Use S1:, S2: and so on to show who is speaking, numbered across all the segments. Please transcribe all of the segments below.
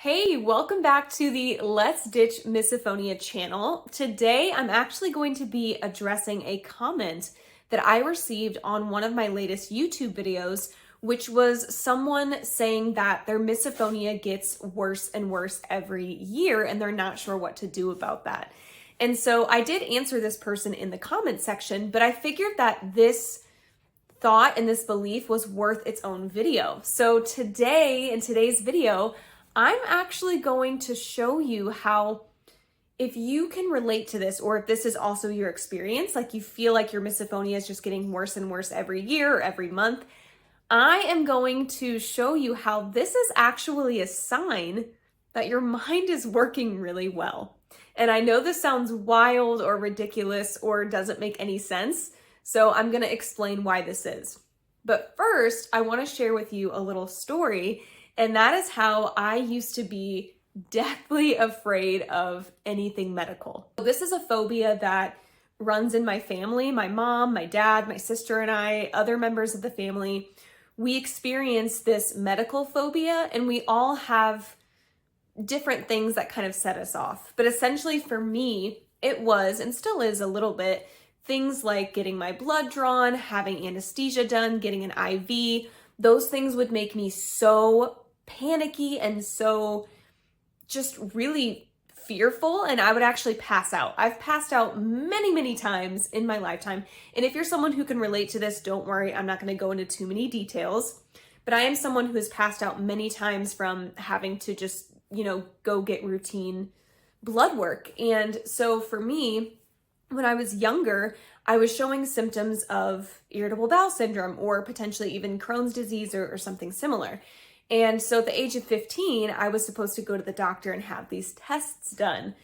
S1: Hey, welcome back to the Let's Ditch Misophonia channel. Today, I'm actually going to be addressing a comment that I received on one of my latest YouTube videos, which was someone saying that their misophonia gets worse and worse every year and they're not sure what to do about that. And so I did answer this person in the comment section, but I figured that this thought and this belief was worth its own video. So today, in today's video, I'm actually going to show you how, if you can relate to this, or if this is also your experience, like you feel like your misophonia is just getting worse and worse every year or every month, I am going to show you how this is actually a sign that your mind is working really well. And I know this sounds wild or ridiculous or doesn't make any sense, so I'm going to explain why this is. But first, I want to share with you a little story. And that is how I used to be deathly afraid of anything medical. This is a phobia that runs in my family. My mom, my dad, my sister and I, other members of the family, we experience this medical phobia, and we all have different things that kind of set us off. But essentially for me, it was, and still is a little bit, things like getting my blood drawn, having anesthesia done, getting an IV. Those things would make me so panicky and so just really fearful, and I would actually pass out. I've passed out many times in my lifetime, and if you're someone who can relate to this, don't worry, I'm not going to go into too many details, but I am someone who has passed out many times from having to just, go get routine blood work. And so for me, when I was younger, I was showing symptoms of irritable bowel syndrome or potentially even Crohn's disease or something similar. And so at the age of 15, I was supposed to go to the doctor and have these tests done.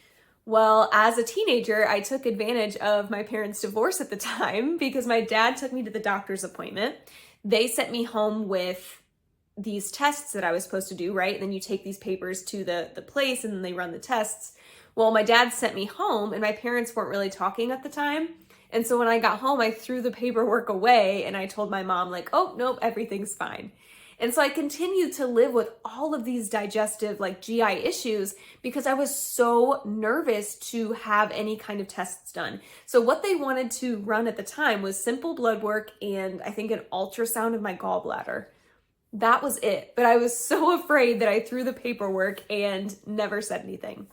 S1: Well, as a teenager, I took advantage of my parents' divorce at the time because my dad took me to the doctor's appointment. They sent me home with these tests that I was supposed to do, right? And then you take these papers to the place and then they run the tests. Well, my dad sent me home and my parents weren't really talking at the time. And so when I got home, I threw the paperwork away and I told my mom, like, oh, nope, everything's fine. And so I continued to live with all of these digestive, GI issues because I was so nervous to have any kind of tests done. So what they wanted to run at the time was simple blood work and I think an ultrasound of my gallbladder. That was it. But I was so afraid that I threw the paperwork and never said anything.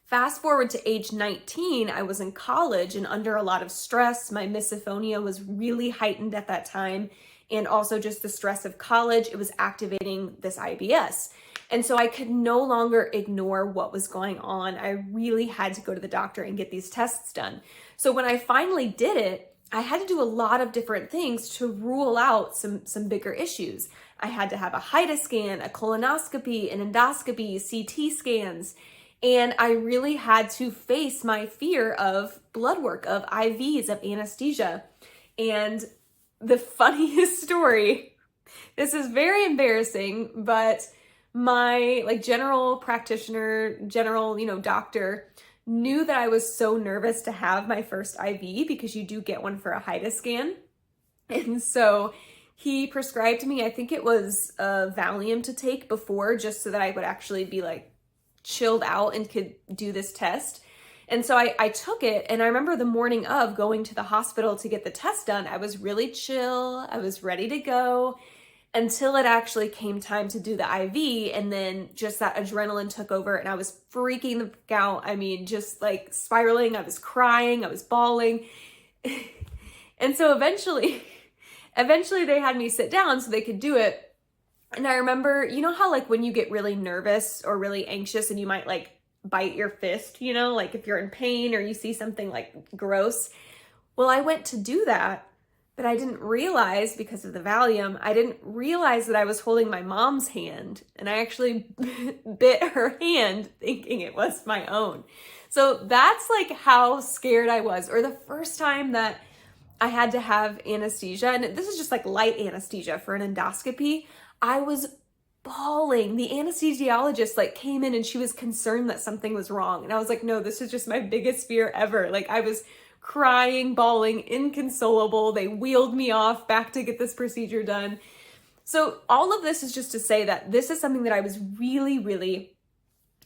S1: Fast forward to age 19, I was in college and under a lot of stress. My misophonia was really heightened at that time. And also just the stress of college, it was activating this IBS. And so I could no longer ignore what was going on. I really had to go to the doctor and get these tests done. So when I finally did it, I had to do a lot of different things to rule out some bigger issues. I had to have a HIDA scan, a colonoscopy, an endoscopy, CT scans. And I really had to face my fear of blood work, of IVs, of anesthesia. And the funniest story, this is very embarrassing, but my general practitioner, doctor knew that I was so nervous to have my first IV because you do get one for a HIDA scan. And so he prescribed me, I think it was a Valium to take before, just so that I would actually be chilled out and could do this test. And so I took it, and I remember the morning of going to the hospital to get the test done, I was really chill, I was ready to go, until it actually came time to do the IV, and then just that adrenaline took over, and I was freaking the fuck out. I mean, just spiraling, I was crying, I was bawling. And so eventually they had me sit down so they could do it. And I remember, how when you get really nervous or really anxious and you might bite your fist, if you're in pain or you see something gross. Well, I went to do that, but I didn't realize, because of the Valium, I didn't realize that I was holding my mom's hand, and I actually bit her hand thinking it was my own. So that's how scared I was. Or the first time that I had to have anesthesia, and this is just light anesthesia for an endoscopy, I was bawling. The anesthesiologist came in and she was concerned that something was wrong. And I was like, no, this is just my biggest fear ever. I was crying, bawling, inconsolable. They wheeled me off back to get this procedure done. So all of this is just to say that this is something that I was really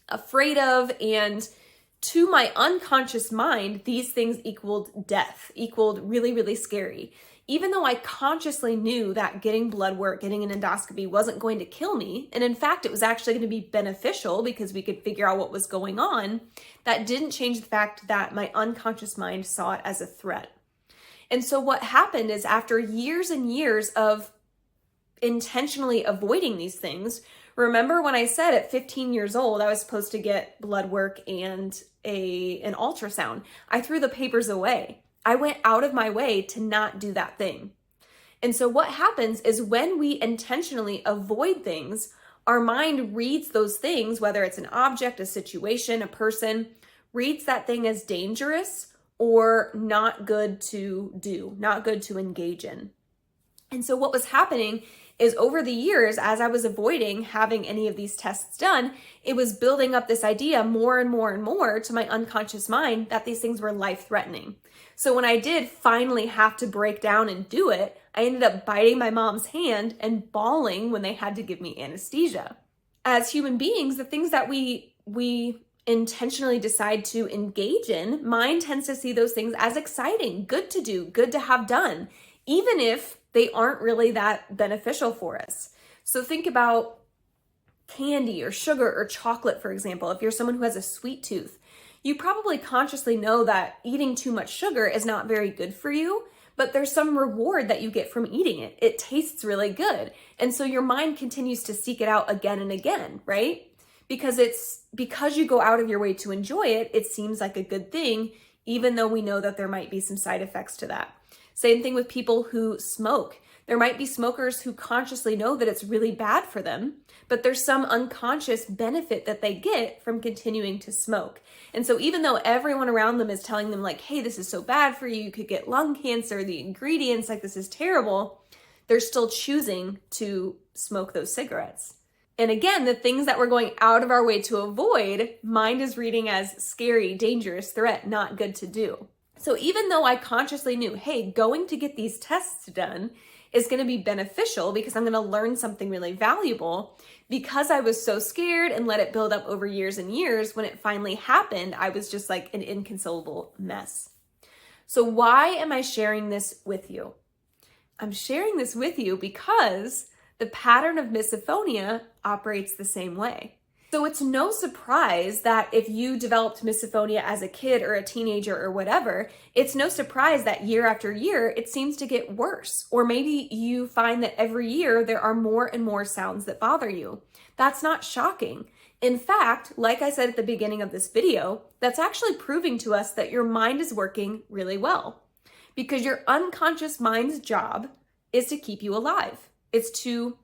S1: afraid of, and to my unconscious mind, these things equaled death, equaled really, really scary. Even though I consciously knew that getting blood work, getting an endoscopy wasn't going to kill me, and in fact, it was actually going to be beneficial because we could figure out what was going on, that didn't change the fact that my unconscious mind saw it as a threat. And so what happened is, after years and years of intentionally avoiding these things, remember when I said at 15 years old, I was supposed to get blood work and an ultrasound? I threw the papers away. I went out of my way to not do that thing. And so what happens is, when we intentionally avoid things, our mind reads those things, whether it's an object, a situation, a person, reads that thing as dangerous or not good to do, not good to engage in. And so what was happening is, over the years, as I was avoiding having any of these tests done, it was building up this idea more and more and more to my unconscious mind that these things were life-threatening. So when I did finally have to break down and do it, I ended up biting my mom's hand and bawling when they had to give me anesthesia. As human beings, the things that we intentionally decide to engage in, mind tends to see those things as exciting, good to do, good to have done, even if they aren't really that beneficial for us. So think about candy or sugar or chocolate, for example. If you're someone who has a sweet tooth, you probably consciously know that eating too much sugar is not very good for you, but there's some reward that you get from eating it. It tastes really good. And so your mind continues to seek it out again and again, right? Because you go out of your way to enjoy it, it seems like a good thing, even though we know that there might be some side effects to that. Same thing with people who smoke. There might be smokers who consciously know that it's really bad for them, but there's some unconscious benefit that they get from continuing to smoke. And so even though everyone around them is telling them like, hey, this is so bad for you, you could get lung cancer, the ingredients, like this is terrible, they're still choosing to smoke those cigarettes. And again, the things that we're going out of our way to avoid, mind is reading as scary, dangerous, threat, not good to do. So even though I consciously knew, hey, going to get these tests done is going to be beneficial because I'm going to learn something really valuable, because I was so scared and let it build up over years and years, when it finally happened, I was just like an inconsolable mess. So why am I sharing this with you? I'm sharing this with you because the pattern of misophonia operates the same way. So it's no surprise that if you developed misophonia as a kid or a teenager or whatever, it's no surprise that year after year, it seems to get worse. Or maybe you find that every year there are more and more sounds that bother you. That's not shocking. In fact, like I said at the beginning of this video, that's actually proving to us that your mind is working really well, because your unconscious mind's job is to keep you alive. It's to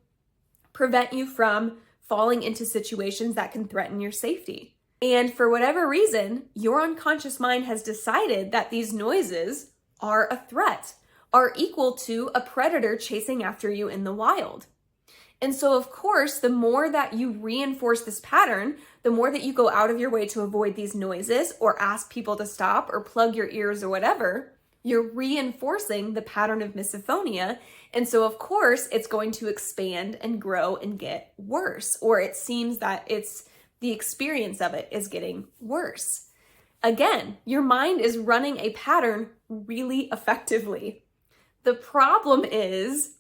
S1: prevent you from falling into situations that can threaten your safety. And for whatever reason, your unconscious mind has decided that these noises are a threat, are equal to a predator chasing after you in the wild. And so, of course, the more that you reinforce this pattern, the more that you go out of your way to avoid these noises or ask people to stop or plug your ears or whatever, you're reinforcing the pattern of misophonia. And so, of course, it's going to expand and grow and get worse, or it seems that the experience of it is getting worse. Again, your mind is running a pattern really effectively. The problem is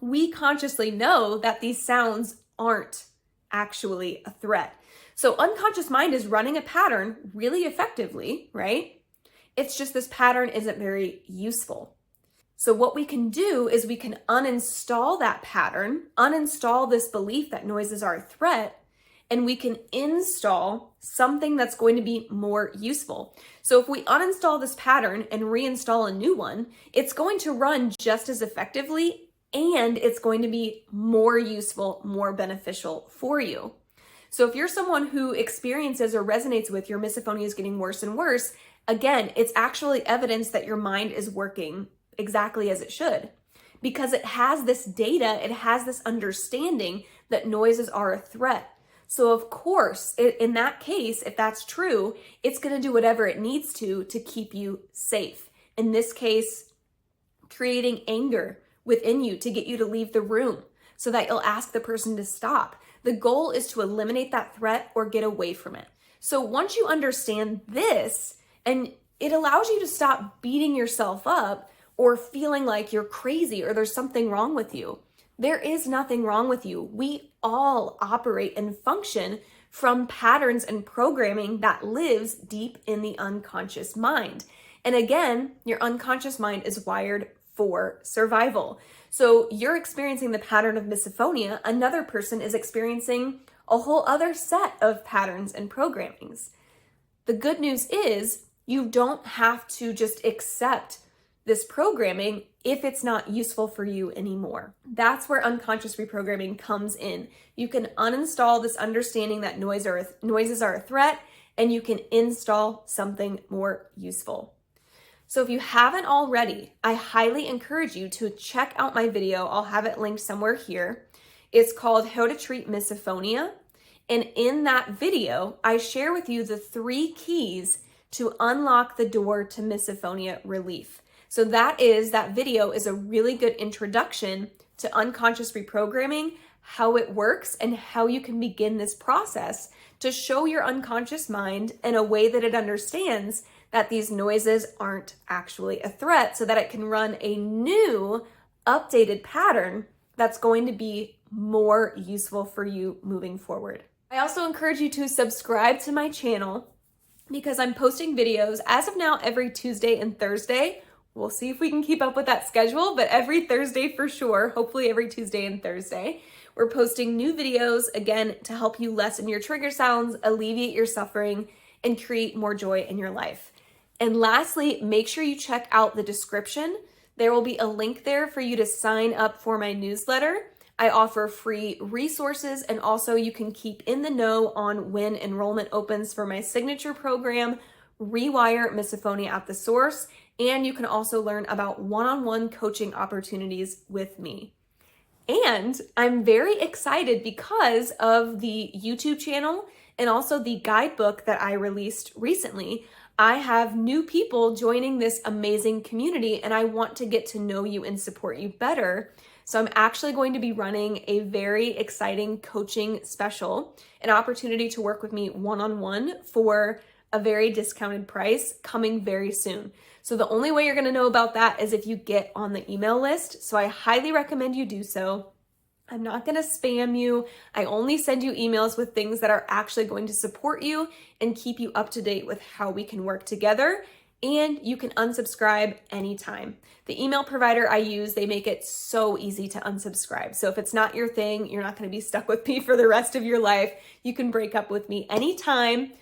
S1: we consciously know that these sounds aren't actually a threat. So unconscious mind is running a pattern really effectively, right? It's just this pattern isn't very useful. So what we can do is we can uninstall that pattern, uninstall this belief that noises are a threat, and we can install something that's going to be more useful. So if we uninstall this pattern and reinstall a new one, it's going to run just as effectively, and it's going to be more useful, more beneficial for you. So if you're someone who experiences or resonates with your misophonia is getting worse and worse, again, it's actually evidence that your mind is working exactly as it should, because it has this data, it has this understanding that noises are a threat. So of course, in that case, if that's true, it's going to do whatever it needs to keep you safe. In this case, creating anger within you to get you to leave the room so that you'll ask the person to stop. The goal is to eliminate that threat or get away from it. So once you understand this, and it allows you to stop beating yourself up or feeling like you're crazy or there's something wrong with you. There is nothing wrong with you. We all operate and function from patterns and programming that lives deep in the unconscious mind. And again, your unconscious mind is wired for survival. So you're experiencing the pattern of misophonia. Another person is experiencing a whole other set of patterns and programmings. The good news is you don't have to just accept this programming if it's not useful for you anymore. That's where unconscious reprogramming comes in. You can uninstall this understanding that noises are a threat, and you can install something more useful. So if you haven't already, I highly encourage you to check out my video. I'll have it linked somewhere here. It's called How to Treat Misophonia. And in that video, I share with you the 3 keys to unlock the door to misophonia relief. So that video is a really good introduction to unconscious reprogramming, how it works, and how you can begin this process to show your unconscious mind in a way that it understands that these noises aren't actually a threat, so that it can run a new, updated pattern that's going to be more useful for you moving forward. I also encourage you to subscribe to my channel because I'm posting videos as of now every Tuesday and Thursday. We'll see if we can keep up with that schedule, but every Thursday for sure, hopefully every Tuesday and Thursday. We're posting new videos, again, to help you lessen your trigger sounds, alleviate your suffering, and create more joy in your life. And lastly, make sure you check out the description. There will be a link there for you to sign up for my newsletter. I offer free resources, and also you can keep in the know on when enrollment opens for my signature program, Rewire Misophonia at the Source, and you can also learn about one-on-one coaching opportunities with me. And I'm very excited because of the YouTube channel and also the guidebook that I released recently. I have new people joining this amazing community, and I want to get to know you and support you better. So I'm actually going to be running a very exciting coaching special, an opportunity to work with me one-on-one for a very discounted price coming very soon. So the only way you're going to know about that is if you get on the email list. So I highly recommend you do so. I'm not going to spam you. I only send you emails with things that are actually going to support you and keep you up to date with how we can work together. And you can unsubscribe anytime. The email provider I use, they make it so easy to unsubscribe. So if it's not your thing, you're not going to be stuck with me for the rest of your life. You can break up with me anytime.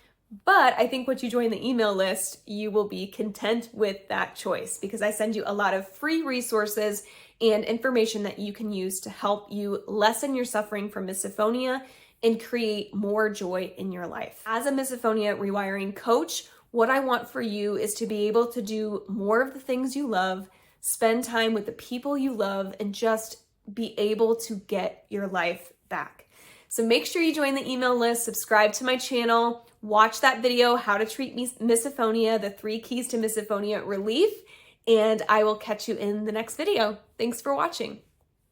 S1: But I think once you join the email list, you will be content with that choice because I send you a lot of free resources and information that you can use to help you lessen your suffering from misophonia and create more joy in your life. As a misophonia rewiring coach, what I want for you is to be able to do more of the things you love, spend time with the people you love, and just be able to get your life back. So make sure you join the email list, subscribe to my channel, watch that video, How to Treat Misophonia, the 3 keys to misophonia relief, and I will catch you in the next video. Thanks for watching.